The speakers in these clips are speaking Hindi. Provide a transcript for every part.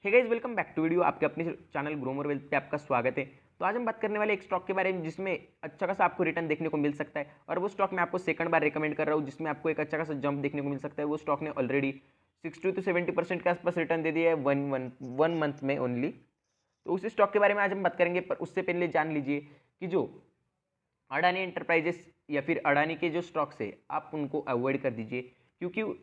Hey guys, welcome back to video. आपके अपने चैनल ग्रो मोर वेल्थ पे आपका स्वागत है। तो आज हम बात करने वाले एक स्टॉक के बारे में जिसमें अच्छा खासा आपको रिटर्न देखने को मिल सकता है, और वो स्टॉक मैं आपको सेकंड बार रिकमेंड कर रहा हूँ जिसमें आपको एक अच्छा खासा जंप देखने को मिल सकता है। वो स्टॉक ने ऑलरेडी 60 to 70% के आसपास रिटर्न दे दिया है वन मंथ में ओनली। तो उसी स्टॉक के बारे में आज हम बात करेंगे, पर उससे पहले जान लीजिए कि जो अडानी एंटरप्राइजेस या फिर अडानी के जो स्टॉक्स है आप उनको अवॉइड कर दीजिए, क्योंकि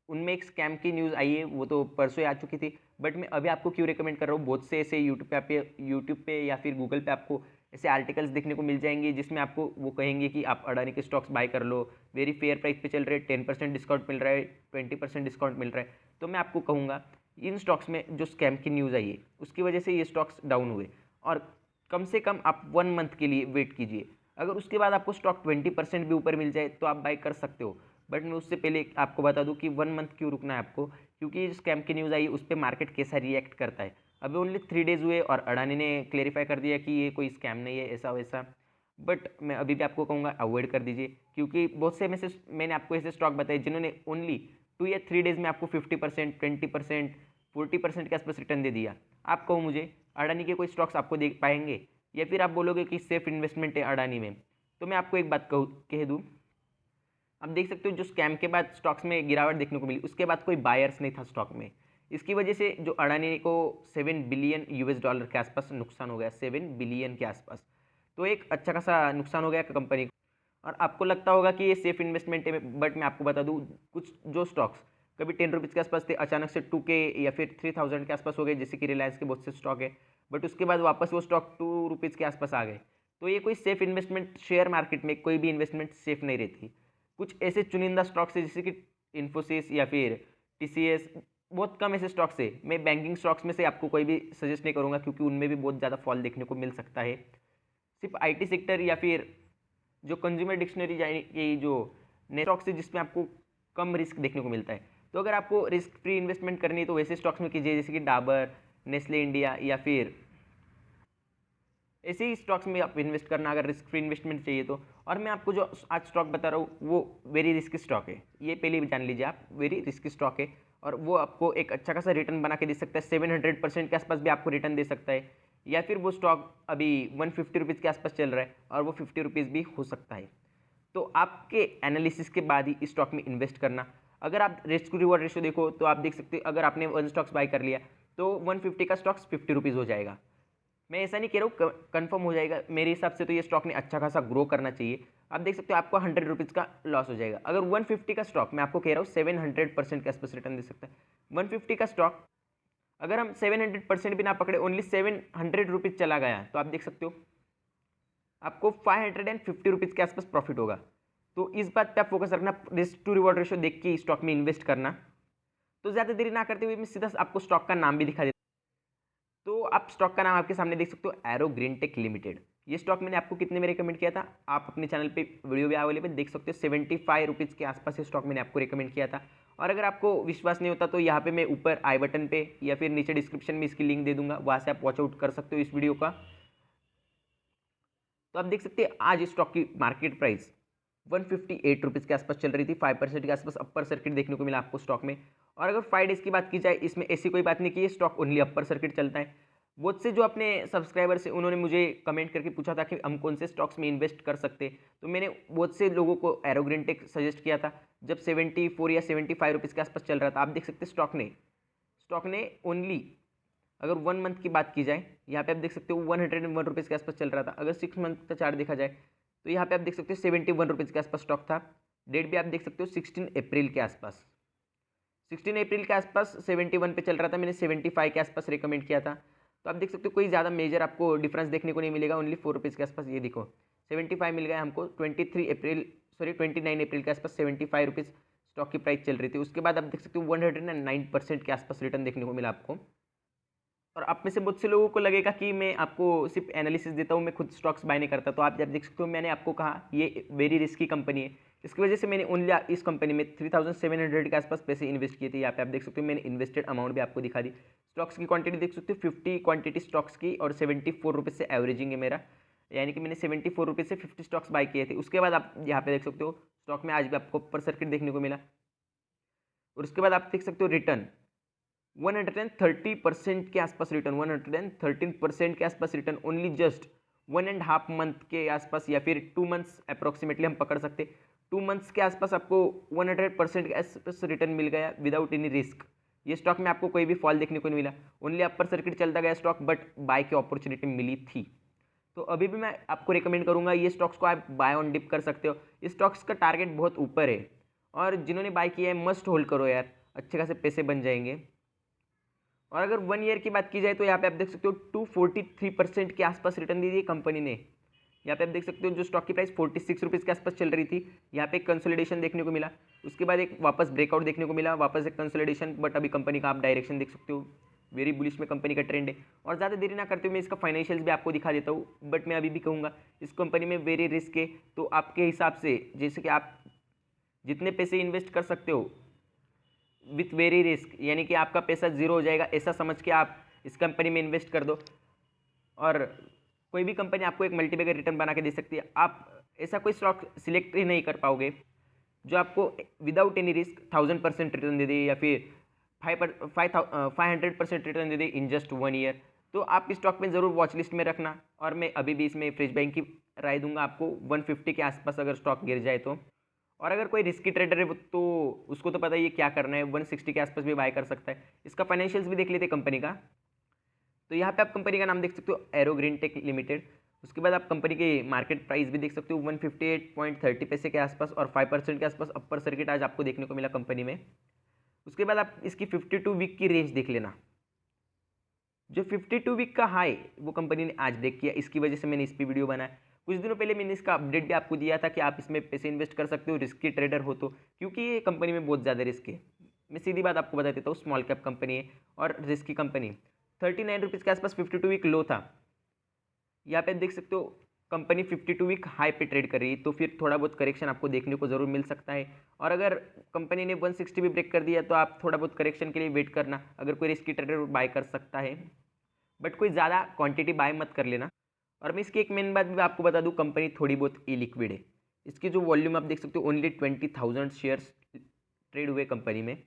उनमें एक स्कैम की न्यूज़ आई है, वो तो परसों ही आ चुकी थी। बट मैं अभी आपको क्यों रिकमेंड कर रहा हूँ, बहुत से ऐसे यूट्यूब पे या फिर गूगल पे आपको ऐसे आर्टिकल्स देखने को मिल जाएंगे जिसमें आपको वो कहेंगे कि आप अडानी के स्टॉक्स बाय कर लो, वेरी फेयर प्राइस पे चल रहे हैं, 10% डिस्काउंट मिल रहा है, 20% डिस्काउंट मिल रहा है। तो मैं आपको कहूँगा इन स्टॉक्स में जो स्कैम की न्यूज़ आई है उसकी वजह से ये स्टॉक्स डाउन हुए, और कम से कम आप 1 मंथ के लिए वेट कीजिए। अगर उसके बाद आपको स्टॉक 20% भी ऊपर मिल जाए तो आप बाय कर सकते हो। बट मैं उससे पहले आपको बता दूं कि 1 मंथ क्यों रुकना है आपको, क्योंकि ये स्कैम की न्यूज़ आई उस पर मार्केट कैसा रिएक्ट करता है। अभी ओनली 3 डेज हुए और अडानी ने क्लेरिफाई कर दिया कि ये कोई स्कैम नहीं है ऐसा वैसा। बट मैं अभी भी आपको कहूँगा अवॉइड कर दीजिए, क्योंकि बहुत से में से मैंने आपको ऐसे स्टॉक बताए जिन्होंने ओनली 2 या 3 डेज में आपको 50%, 20%, 40% के आसपास रिटर्न दे दिया। आप कहो मुझे अडानी के कोई स्टॉक्स आपको दे पाएंगे, या फिर आप बोलोगे कि सेफ इन्वेस्टमेंट है अडानी में। तो मैं आपको एक बात कह दूँ, आप देख सकते हो जो स्कैम के बाद स्टॉक्स में गिरावट देखने को मिली उसके बाद कोई बायर्स नहीं था स्टॉक में। इसकी वजह से जो अडानी को $7 बिलियन के आसपास नुकसान हो गया, 7 बिलियन के आसपास। तो एक अच्छा खासा नुकसान हो गया कंपनी को। और आपको लगता होगा कि ये सेफ इन्वेस्टमेंट है, बट मैं आपको बता दूँ कुछ जो स्टॉक्स कभी ₹10 के आसपास थे अचानक से 2K या फिर 3000 के आसपास हो गए, जैसे कि रिलायंस के बहुत से स्टॉक है। बट उसके बाद वापस वो स्टॉक ₹2 के आसपास आ गए। तो ये कोई सेफ इन्वेस्टमेंट, शेयर मार्केट में कोई भी इन्वेस्टमेंट सेफ नहीं रहती। कुछ ऐसे चुनिंदा स्टॉक्स है जैसे कि इन्फोसिस या फिर टीसीएस, बहुत कम ऐसे स्टॉक्स है। मैं बैंकिंग स्टॉक्स में से आपको कोई भी सजेस्ट नहीं करूंगा, क्योंकि उनमें भी बहुत ज़्यादा फॉल देखने को मिल सकता है। सिर्फ आईटी सेक्टर या फिर जो कंज्यूमर डिक्शनरी ये जो नए स्टॉक्स है जिसमें आपको कम रिस्क देखने को मिलता है। तो अगर आपको रिस्क फ्री इन्वेस्टमेंट करनी है तो वैसे स्टॉक्स में कीजिए जैसे कि डाबर, नेस्ले इंडिया, या फिर ऐसे ही स्टॉक्स में आप इन्वेस्ट करना अगर रिस्क फ्री इन्वेस्टमेंट चाहिए तो। और मैं आपको जो आज स्टॉक बता रहा हूँ वो वेरी रिस्की स्टॉक है, ये पहले भी जान लीजिए आप, वेरी रिस्की स्टॉक है। और वो आपको एक अच्छा खासा रिटर्न बना के दे सकता है, 700% के आसपास भी आपको रिटर्न दे सकता है। या फिर वो स्टॉक अभी ₹150 के आसपास चल रहा है और वो ₹50 भी हो सकता है। तो आपके एनालिसिस के बाद ही इस स्टॉक में इन्वेस्ट करना। अगर आप रिस्क रिवॉर्ड रेशियो देखो तो आप देख सकते हो, अगर आपने 1 स्टॉक्स बाय कर लिया तो 150 का स्टॉक्स ₹50 हो जाएगा। मैं ऐसा नहीं कह रहा हूँ कंफर्म हो जाएगा, मेरे हिसाब से तो ये स्टॉक ने अच्छा खासा ग्रो करना चाहिए। आप देख सकते हो आपको ₹100 का लॉस हो जाएगा। अगर 150 का स्टॉक, मैं आपको कह रहा हूँ 700% के आसपास रिटर्न दे सकता है। 150 का स्टॉक अगर हम 700% भी ना पकड़े, ओनली ₹700 चला गया तो आप देख सकते हो आपको ₹550 के आसपास प्रॉफिट होगा। तो इस बात पे आप फोकस रखना, रिस्क टू रिवॉर्ड रेशियो देख के स्टॉक में इन्वेस्ट करना। तो ज़्यादा देरी ना करते हुए मैं सीधा आपको स्टॉक का नाम भी दिखा देता हूं। तो आप स्टॉक का नाम आपके सामने देख सकते हो, एरो ग्रीन टेक लिमिटेड। ये स्टॉक मैंने आपको कितने में रिकमेंड किया था, आप अपने चैनल पे वीडियो भी अवेलेबल देख सकते हो। ₹75 के आसपास ये स्टॉक मैंने आपको रिकमेंड किया था। और अगर आपको विश्वास नहीं होता तो यहाँ पे मैं ऊपर आई बटन पे या फिर नीचे डिस्क्रिप्शन में इसकी लिंक दे दूंगा, वहाँ से आप वॉचआउट कर सकते हो इस वीडियो का। तो आप देख सकते हैं आज स्टॉक की मार्केट प्राइस ₹158 के आसपास चल रही थी, 5% के आसपास अपर सर्किट देखने को मिला आपको स्टॉक में। और अगर 5 डेज की बात की जाए, इसमें ऐसी कोई बात नहीं कि ये स्टॉक ओनली अपर सर्किट चलता है। बहुत से जो अपने सब्सक्राइबर्स हैं उन्होंने मुझे कमेंट करके पूछा था कि हम कौन से स्टॉक्स में इन्वेस्ट कर सकते हैं, तो मैंने बहुत से लोगों को एरोग्रीनटेक सजेस्ट किया था जब 74 या ₹75 के आसपास चल रहा था। आप देख सकते हैं स्टॉक ने ओनली, अगर 1 मंथ की बात की जाए, यहाँ पे आप देख सकते हो ₹101 के आसपास चल रहा था। अगर 6 मंथ का चार्ट देखा जाए तो यहाँ पे आप देख सकते हो ₹71 के आसपास स्टॉक था। डेट भी आप देख सकते हो 16 अप्रैल के आसपास, 16 अप्रैल के आसपास 71 पे चल रहा था। मैंने 75 के आसपास रिकमेंड किया था। तो आप देख सकते हो कोई ज़्यादा मेजर आपको डिफरेंस देखने को नहीं मिलेगा, ओनली ₹4 के आसपास। ये देखो 75 मिल गया हमको। 29 अप्रैल के आसपास ₹75 स्टॉक की प्राइस चल रही थी। उसके बाद आप देख सकते हो 109% के आसपास रिटर्न देखने को मिला आपको। और आप में से बहुत से लोगों को लगेगा कि मैं आपको सिर्फ एनालिसिस देता हूँ, मैं खुद स्टॉक्स बाय नहीं करता। तो आप जब देख सकते हो, मैंने आपको कहा ये वेरी रिस्की कंपनी है, इसकी वजह से मैंने ओनली इस कंपनी में 3700 के आसपास पैसे इन्वेस्ट किए थे। यहाँ पे आप देख सकते हो मैंने इन्वेस्टेड अमाउंट भी आपको दिखा दी। स्टॉक्स की क्वांटिटी देख सकते हो, 50 क्वांटिटी स्टॉक्स की, और ₹74 से एवरेजिंग है मेरा, यानी कि मैंने ₹74 से 50 स्टॉक्स बाय किए थे। उसके बाद आप यहाँ पे देख सकते हो स्टॉक में आज भी आपको अपर सर्किट देखने को मिला। और उसके बाद आप देख सकते हो रिटर्न 130% के आसपास रिटर्न, 113% के आसपास रिटर्न ओनली जस्ट 1.5 मंथ के आसपास, या फिर 2 मंथ्स अप्रोक्सीमेटली हम पकड़ सकते। 2 मंथ्स के आसपास आपको 100% के आसपास रिटर्न मिल गया विदाउट एनी रिस्क। ये स्टॉक में आपको कोई भी फॉल देखने को नहीं मिला, ओनली अपर सर्किट चलता गया स्टॉक, बट बाय की अपॉर्चुनिटी मिली थी। तो अभी भी मैं आपको रिकमेंड करूंगा ये स्टॉक्स को आप बाय ऑन डिप कर सकते हो। इस स्टॉक्स का टारगेट बहुत ऊपर है, और जिन्होंने बाय किया है मस्ट होल्ड करो यार, अच्छे खासे पैसे बन जाएंगे। और अगर 1 ईयर की बात की जाए तो यहाँ पे आप देख सकते हो 243% के आसपास रिटर्न दी थी कंपनी ने। यहाँ पे आप देख सकते हो जो स्टॉक की प्राइस 46 रुपीज़ के आसपास चल रही थी, यहाँ पे एक कंसोलिडेशन देखने को मिला, उसके बाद एक वापस ब्रेकआउट देखने को मिला, वापस एक कंसोलिडेशन, बट अभी कंपनी का आप डायरेक्शन देख सकते हो वेरी बुलिश में कंपनी का ट्रेंड है। और ज़्यादा देरी ना करते हुए मैं इसका फाइनेंशियल्स भी आपको दिखा देता हूँ, बट मैं अभी भी कहूँगा इस कंपनी में वेरी रिस्क है। तो आपके हिसाब से जैसे कि आप जितने पैसे इन्वेस्ट कर सकते हो विथ वेरी रिस्क, यानी कि आपका पैसा जीरो हो जाएगा ऐसा समझ के आप इस कंपनी में इन्वेस्ट कर दो। और कोई भी कंपनी आपको एक मल्टीबैगर रिटर्न बना के दे सकती है, आप ऐसा कोई स्टॉक सिलेक्ट ही नहीं कर पाओगे जो आपको विदाउट एनी रिस्क 1000% रिटर्न दे दे, या फिर 500% return they they in just 1 year. तो आप इस स्टॉक में ज़रूर वॉच लिस्ट में रखना। और मैं अभी भी इसमें फ्रेश बैंक की राय दूंगा आपको 150 के आसपास अगर स्टॉक गिर जाए तो। और अगर कोई रिस्की ट्रेडर है तो उसको तो पता ही है क्या करना है, 160 के आसपास भी बाय कर सकता है। इसका फाइनेंशियल्स भी देख लेते कंपनी का। तो यहाँ पे आप कंपनी का नाम देख सकते हो एरो ग्रीन टेक लिमिटेड। उसके बाद आप कंपनी की मार्केट प्राइस भी देख सकते हो 158.30 पैसे के आसपास, और 5% के आसपास अपर सर्किट आज आपको देखने को मिला कंपनी में। उसके बाद आप इसकी 52 वीक की रेंज देख लेना। जो 52 वीक का हाई वो कंपनी ने आज ब्रेक किया, इसकी वजह से मैंने इस पर वीडियो बनाया। कुछ दिनों पहले मैंने इसका अपडेट भी आपको दिया था कि आप इसमें पैसे इन्वेस्ट कर सकते हो रिस्की ट्रेडर हो तो, क्योंकि ये कंपनी में बहुत ज़्यादा रिस्क है। मैं सीधी बात आपको बता देता हूँ, स्मॉल कैप कंपनी है और रिस्की कंपनी। 39 रुपीज़ के आसपास 52 वीक लो था। यहाँ पे देख सकते हो कंपनी 52 वीक हाई पे ट्रेड कर रही है, तो फिर थोड़ा बहुत करेक्शन आपको देखने को ज़रूर मिल सकता है। और अगर कंपनी ने 160 भी ब्रेक कर दिया तो आप थोड़ा बहुत करेक्शन के लिए वेट करना, अगर कोई रिस्की ट्रेडर बाय कर सकता है, बट कोई ज़्यादा क्वांटिटी बाय मत कर लेना। और मैं इसकी एक मेन बात भी आपको बता दूं, कंपनी थोड़ी बहुत ई लिक्विड है। इसकी जो वॉल्यूम आप देख सकते हो ओनली 20,000 शेयर्स ट्रेड हुए कंपनी में।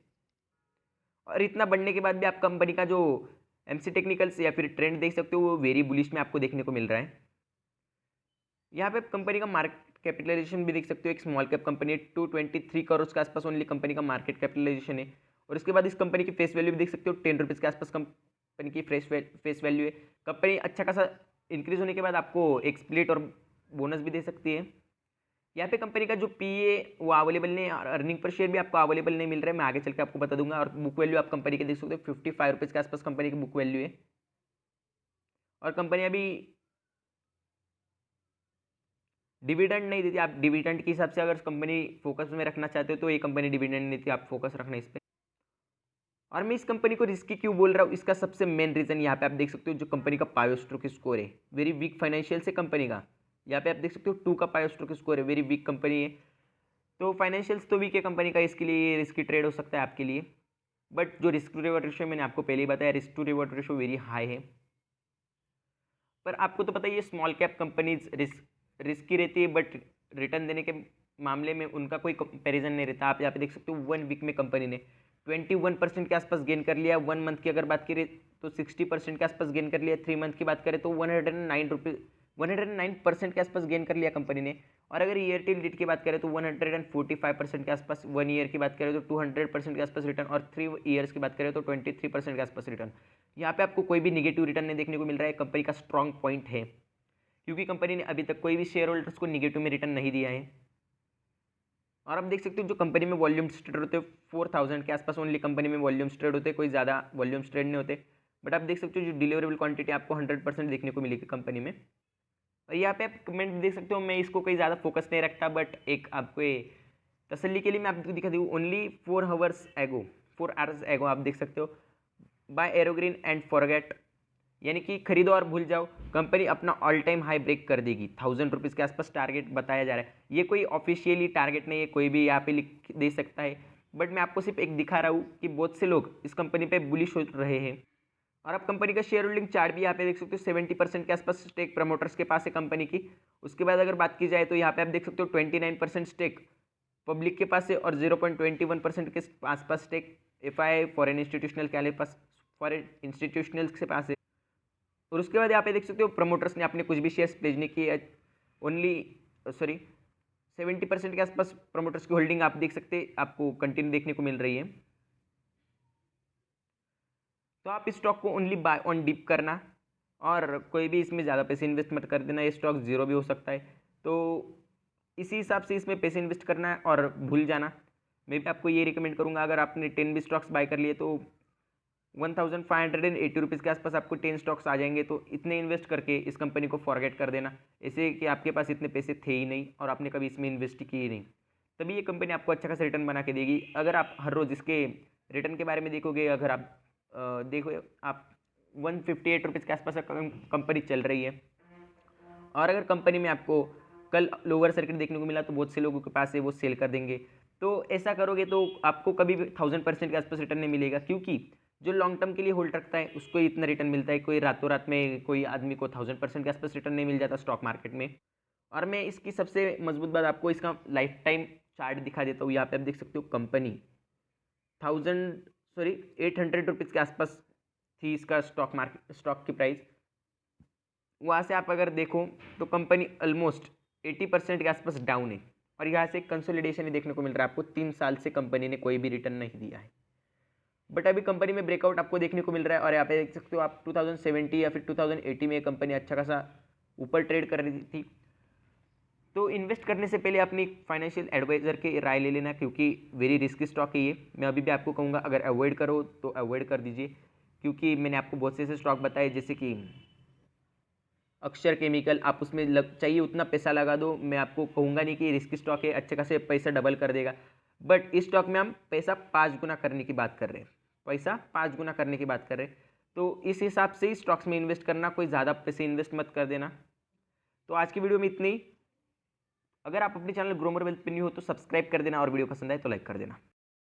और इतना बढ़ने के बाद भी आप कंपनी का जो एमसी टेक्निकल्स या फिर ट्रेंड देख सकते हो वो वेरी बुलिश में आपको देखने को मिल रहा है। यहाँ पे कंपनी का मार्केट कैपिटलाइजेशन भी देख सकते हो, एक स्मॉल कैप कंपनी है, 223 करोड़ के आसपास ओनली कंपनी का मार्केट कैपिटलाइजेशन है। और इसके बाद इस कंपनी की फेस वैल्यू भी देख सकते हो 10 रुपीज़ के आसपास कंपनी की फेस वैल्यू है। कंपनी अच्छा खासा इंक्रीज होने के बाद आपको एक स्प्लिट और बोनस भी दे सकती है। यहाँ पे कंपनी का जो पीए वो अवेलेबल नहीं है, और अर्निंग पर शेयर भी आपको अवेलेबल नहीं मिल रहा है, मैं आगे चल के आपको बता दूंगा। और बुक वैल्यू आप कंपनी के देख सकते हो 55 रुपीज़ के आसपास कंपनी की बुक वैल्यू है। और कंपनी अभी डिविडेंड नहीं देती, आप डिविडेंड के हिसाब से अगर कंपनी फोकस में रखना चाहते हो तो ये कंपनी डिविडेंड नहीं देती, आप फोकस रखना इस पर। और मैं इस कंपनी को रिस्की क्यों बोल रहा हूँ, इसका सबसे मेन रीजन यहाँ पे आप देख सकते हो जो कंपनी का पायोस्ट्रोक स्कोर है, वेरी वीक फाइनेंशियल से कंपनी का। यहाँ पे आप देख सकते हो 2 का पायोस्ट्रोक स्कोर है, वेरी वीक कंपनी है। तो फाइनेंशियल्स तो वीक है कंपनी का, इसके लिए रिस्की ट्रेड हो सकता है आपके लिए। बट जो रिस्क टू रिवॉर्ड रेशियो मैंने आपको पहले ही बताया, risk to reward ratio very high है। पर आपको तो पता ही है स्मॉल कैप कंपनीज रिस्की रहती है, बट रिटर्न देने के मामले में उनका कोई कंपैरिजन नहीं रहता। आप यहाँ पे देख सकते हो 1 वीक में कंपनी ने 21% के आसपास गेन कर लिया। 1 मंथ की अगर बात करें तो 60% के आसपास गेन कर लिया। 3 मंथ की बात करें तो 109% के आसपास गेन कर लिया कंपनी ने। और अगर ईयर टिल डेट की बात करें तो 145% के आसपास, 1 ईयर की बात करें तो 200% के आसपास रिटर्न, और 3 ईयर्स की बात करें तो 23% के आसपास रिटर्न। यहाँ पे आपको कोई भी निगेटिव रिटर्न नहीं देखने को मिल रहा है, कंपनी का स्ट्रॉन्ग पॉइंट है, क्योंकि कंपनी ने अभी तक कोई भी शेयर होल्डर्स को निगेटिव में रिटर्न नहीं दिया है। और आप देख सकते हो जो कंपनी में वॉल्यूम्स ट्रेड होते हैं 4000 के आसपास ओनली कंपनी में वॉल्यूम्स ट्रेड होते हैं, कोई ज़्यादा वॉल्यूम्स ट्रेड नहीं होते। बट आप देख सकते हो जो डिलीवरेबल क्वांटिटी आपको 100% देखने को मिलेगी कंपनी में। और यहाँ पे आप कमेंट देख सकते हो, मैं इसको कोई ज़्यादा फोकस नहीं रखता, बट एक आपको तसल्ली के लिए मैं आपको दिखा दूँ ओनली 4 आवर्स एगो आप देख सकते हो बाय एरोग्रीन एंड फॉरगेट, यानी कि खरीदो और भूल जाओ, कंपनी अपना ऑल टाइम हाई ब्रेक कर देगी। 1000 रुपीज़ के आसपास टारगेट बताया जा रहा है। ये कोई ऑफिशियली टारगेट नहीं है, कोई भी यहाँ पे लिख दे सकता है, बट मैं आपको सिर्फ एक दिखा रहा हूँ कि बहुत से लोग इस कंपनी पे बुलिश हो रहे हैं। और आप कंपनी का शेयर होल्डिंग चार्ट भी यहाँ पे देख सकते हो, 70% के आसपास स्टेक प्रमोटर्स के पास है कंपनी की। उसके बाद अगर बात की जाए तो यहाँ पे आप देख सकते हो 29% स्टेक पब्लिक के पास है, और 0.21% के आसपास स्टेक FI फॉरेन इंस्टीट्यूशनल के पास, फॉरेन इंस्टीट्यूशनल के पास है। और उसके बाद यहाँ पे देख सकते हो प्रमोटर्स ने अपने कुछ भी शेयर्स प्लेज नहीं किए, ओनली 70% के आसपास प्रमोटर्स की होल्डिंग आप देख सकते हैं, आपको कंटिन्यू देखने को मिल रही है। तो आप इस स्टॉक को ओनली बाय ऑन डिप करना और कोई भी इसमें ज़्यादा पैसे इन्वेस्ट मत कर देना, ये स्टॉक जीरो भी हो सकता है। तो इसी हिसाब से इसमें पैसे इन्वेस्ट करना है और भूल जाना। मैं भी आपको ये रिकमेंड करूँगा, अगर आपने 10 भी स्टॉक्स बाय कर लिए तो 1580 रुपीज़ के आसपास आपको 10 स्टॉक्स आ जाएंगे। तो इतने इन्वेस्ट करके इस कंपनी को फॉरगेट कर देना, ऐसे कि आपके पास इतने पैसे थे ही नहीं और आपने कभी इसमें इन्वेस्ट किए ही नहीं। तभी ये कंपनी आपको अच्छा खासा रिटर्न बना के देगी। अगर आप हर रोज़ इसके रिटर्न के बारे में देखोगे, अगर आप देखो आप 158 रुपीज़ के आसपास कंपनी चल रही है, और अगर कंपनी में आपको कल लोअर सर्किट देखने को मिला तो बहुत से लोगों के पास है वो सेल कर देंगे। तो ऐसा करोगे तो आपको कभी भी 1000% के आसपास रिटर्न नहीं मिलेगा, क्योंकि जो लॉन्ग टर्म के लिए होल्ड रखता है उसको इतना रिटर्न मिलता है। कोई रातों रात में कोई आदमी को 1000% के आसपास रिटर्न नहीं मिल जाता स्टॉक मार्केट में। और मैं इसकी सबसे मजबूत बात आपको इसका लाइफ टाइम चार्ट दिखा देता हूँ। यहाँ पे आप देख सकते हो कंपनी 800 रुपीज़ के आसपास थी इसका स्टॉक की प्राइस। वहाँ से आप अगर देखो तो कंपनी ऑलमोस्ट 80% के आसपास डाउन है, और यहाँ से कंसोलिडेशन ही देखने को मिल रहा है आपको। 3 साल से कंपनी ने कोई भी रिटर्न नहीं दिया है, बट अभी कंपनी में ब्रेकआउट आपको देखने को मिल रहा है। और यहाँ पे देख सकते हो आप 2070 या फिर 2080 में कंपनी अच्छा खासा ऊपर ट्रेड कर रही थी। तो इन्वेस्ट करने से पहले अपनी फाइनेंशियल एडवाइजर की राय ले लेना, क्योंकि वेरी रिस्की स्टॉक है ये। मैं अभी भी आपको कहूँगा अगर अवॉइड करो तो अवॉइड कर दीजिए, क्योंकि मैंने आपको बहुत से ऐसे स्टॉक बताए जैसे कि अक्षर केमिकल, आप उसमें चाहिए उतना पैसा लगा दो। मैं आपको कहूँगा नहीं कि रिस्की स्टॉक है अच्छे खासे पैसा डबल कर देगा, बट इस स्टॉक में हम पैसा 5 गुना करने की बात कर रहे हैं, पैसा 5 गुना करने की बात कर रहे हैं। तो इस हिसाब से ही स्टॉक्स में इन्वेस्ट करना, कोई ज़्यादा पैसे इन्वेस्ट मत कर देना। तो आज की वीडियो में इतनी ही। अगर आप अपने चैनल ग्रोमर वेल्थ पे न्यू हो तो सब्सक्राइब कर देना, और वीडियो पसंद आए तो लाइक कर देना।